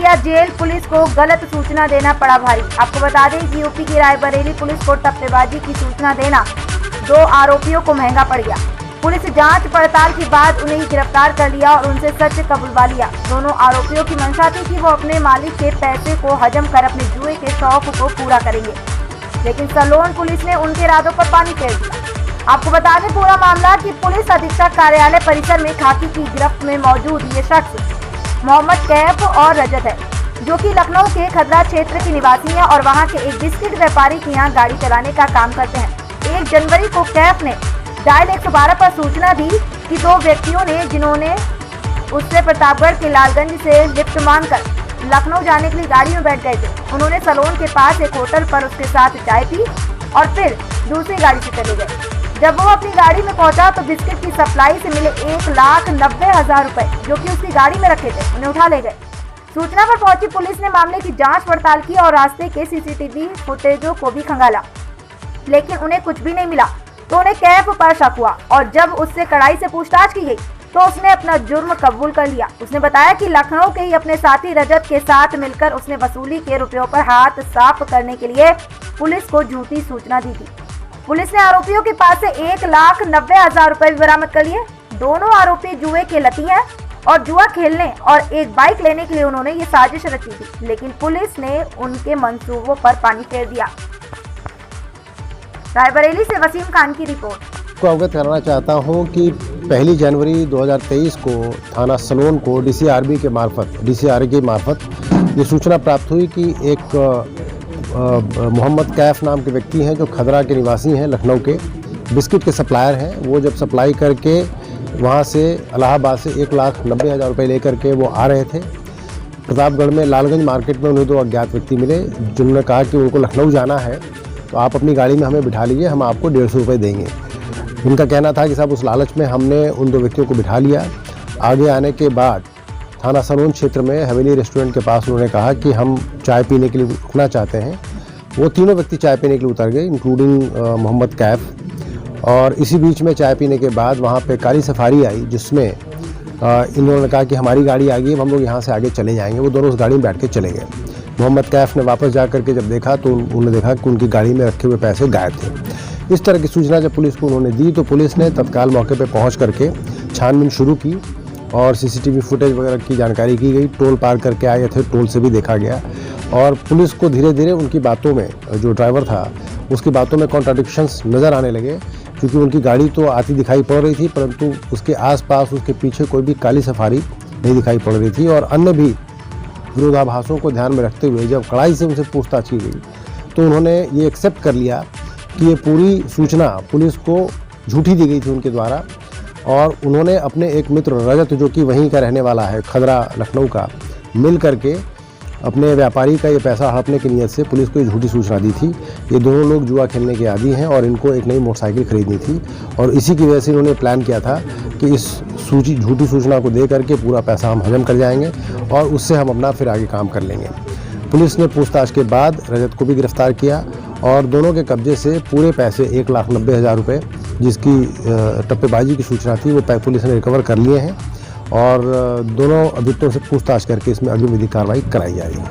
दिया jail, police को गलत सूचना देना पड़ा भारी। आपको बता दें कि यूपी की रायबरेली पुलिस को टप्पेबाजी की सूचना देना 2 आरोपियों को महंगा पड़ गया। पुलिस जांच पड़ताल के बाद उन्हें गिरफ्तार कर लिया और उनसे सच कबूलवा लिया। दोनों आरोपियों की मंशा थी कि वो अपने मालिक के पैसे को हजम कर अपने जुए के शौक को पूरा करेंगे, लेकिन सलोन पुलिस ने उनके इरादों पर पानी फेर दिया। आपको बता दें पूरा मामला कि पुलिस अधीक्षक कार्यालय परिसर में खाकी की गिरफ्त में मौजूद ये शख्स मोहम्मद कैफ और रजत है, जो कि लखनऊ के खदरा क्षेत्र के निवासी हैं और वहां के एक बिस्किट व्यापारी के यहाँ गाड़ी चलाने का काम करते हैं। 1 जनवरी को कैफ ने डायल 112 पर सूचना दी कि 2 व्यक्तियों ने, जिन्होंने उससे प्रतापगढ़ के लालगंज से लिफ्ट मांगकर लखनऊ जाने के लिए गाड़ी में बैठ गए थे। उन्होंने सलोन के पास एक होटल पर उसके साथ चाय पी और फिर दूसरी गाड़ी से चले गए। जब वो अपनी गाड़ी में पहुंचा तो बिस्किट की सप्लाई से मिले 1,90,000 रुपए, जो कि उसकी गाड़ी में रखे थे, उन्हें उठा ले गए। सूचना पर पहुंची पुलिस ने मामले की जांच पड़ताल की और रास्ते के सीसीटीवी फुटेजों को भी खंगाला, लेकिन उन्हें कुछ भी नहीं मिला। तो उन्हें कैफ पर शक हुआ और जब उससे कड़ाई से पूछताछ की गई तो उसने अपना जुर्म कबूल कर लिया। उसने बताया कि लखनऊ के ही अपने साथी रजत के साथ मिलकर उसने वसूली के रुपयों पर हाथ साफ करने के लिए पुलिस को झूठी सूचना दी थी। पुलिस ने आरोपियों के पास से 1,90,000 रुपए भी बरामद कर लिए। दोनों आरोपी जुए के लती हैं और जुआ खेलने और एक बाइक लेने के लिए उन्होंने ये साजिश रची थी, लेकिन पुलिस ने उनके मंसूबों पर पानी फेर दिया। रायबरेली से वसीम खान की रिपोर्ट। को अवगत कराना चाहता हूं कि 1 जनवरी 2023 को थाना सलोन को डीसीआरबी के मार्फत ये सूचना प्राप्त हुई कि एक मोहम्मद कैफ नाम के व्यक्ति हैं जो खदरा के निवासी हैं, लखनऊ के बिस्किट के सप्लायर हैं। वो जब सप्लाई करके वहाँ से इलाहाबाद से 1,90,000 रुपये लेकर के वो आ रहे थे। प्रतापगढ़ में लालगंज मार्केट में उन्हें 2 अज्ञात व्यक्ति मिले, जिन्होंने कहा कि उनको लखनऊ जाना है तो आप अपनी गाड़ी में हमें बिठा लीजिए, हम आपको 150 रुपये देंगे। उनका कहना था कि साहब उस लालच में हमने उन 2 व्यक्तियों को बिठा लिया। आगे आने के बाद थाना सलोन क्षेत्र में हवेली रेस्टोरेंट के पास उन्होंने कहा कि हम चाय पीने के लिए रुकना चाहते हैं। वो तीनों व्यक्ति चाय पीने के लिए उतर गए, इंक्लूडिंग मोहम्मद कैफ। और इसी बीच में चाय पीने के बाद वहाँ पे काली सफारी आई, जिसमें इन्होंने कहा कि हमारी गाड़ी आ गई, हम लोग यहाँ से आगे चले जाएंगे। वो दोनों उस गाड़ी में बैठ के चले गए। मोहम्मद कैफ ने वापस जा करके जब देखा तो उन्होंने देखा कि उनकी गाड़ी में रखे हुए पैसे गायब थे। इस तरह की सूचना जब पुलिस को उन्होंने दी तो पुलिस ने तत्काल मौके पर पहुँच करके छानबीन शुरू की और सीसीटीवी फुटेज वगैरह की जानकारी की गई। टोल पार करके आए थे, टोल से भी देखा गया और पुलिस को धीरे धीरे उनकी बातों में, जो ड्राइवर था उसकी बातों में कॉन्ट्राडिक्शंस नज़र आने लगे, क्योंकि उनकी गाड़ी तो आती दिखाई पड़ रही थी परंतु उसके आसपास उसके पीछे कोई भी काली सफारी नहीं दिखाई पड़ रही थी। और अन्य भी विरोधाभासों को ध्यान में रखते हुए जब कड़ाई से उनसे पूछताछ की गई तो उन्होंने ये एक्सेप्ट कर लिया कि ये पूरी सूचना पुलिस को झूठी दी गई थी उनके द्वारा। और उन्होंने अपने एक मित्र रजत, जो कि वहीं का रहने वाला है, खदरा लखनऊ का, मिल करके अपने व्यापारी का ये पैसा हड़पने की नीयत से पुलिस को ये झूठी सूचना दी थी। ये दोनों लोग जुआ खेलने के आदी हैं और इनको एक नई मोटरसाइकिल खरीदनी थी और इसी की वजह से इन्होंने प्लान किया था कि इस झूठी सूचना को दे करके पूरा पैसा हम हजम कर जाएंगे और उससे हम अपना फिर आगे काम कर लेंगे। पुलिस ने पूछताछ के बाद रजत को भी गिरफ्तार किया और दोनों के कब्जे से पूरे पैसे 1,90,000 रुपये, जिसकी टप्पेबाजी की सूचना थी, वो पुलिस ने रिकवर कर लिए हैं और दोनों अभियुक्तों से पूछताछ करके इसमें अग्रिम विधिक कार्रवाई कराई जा रही है।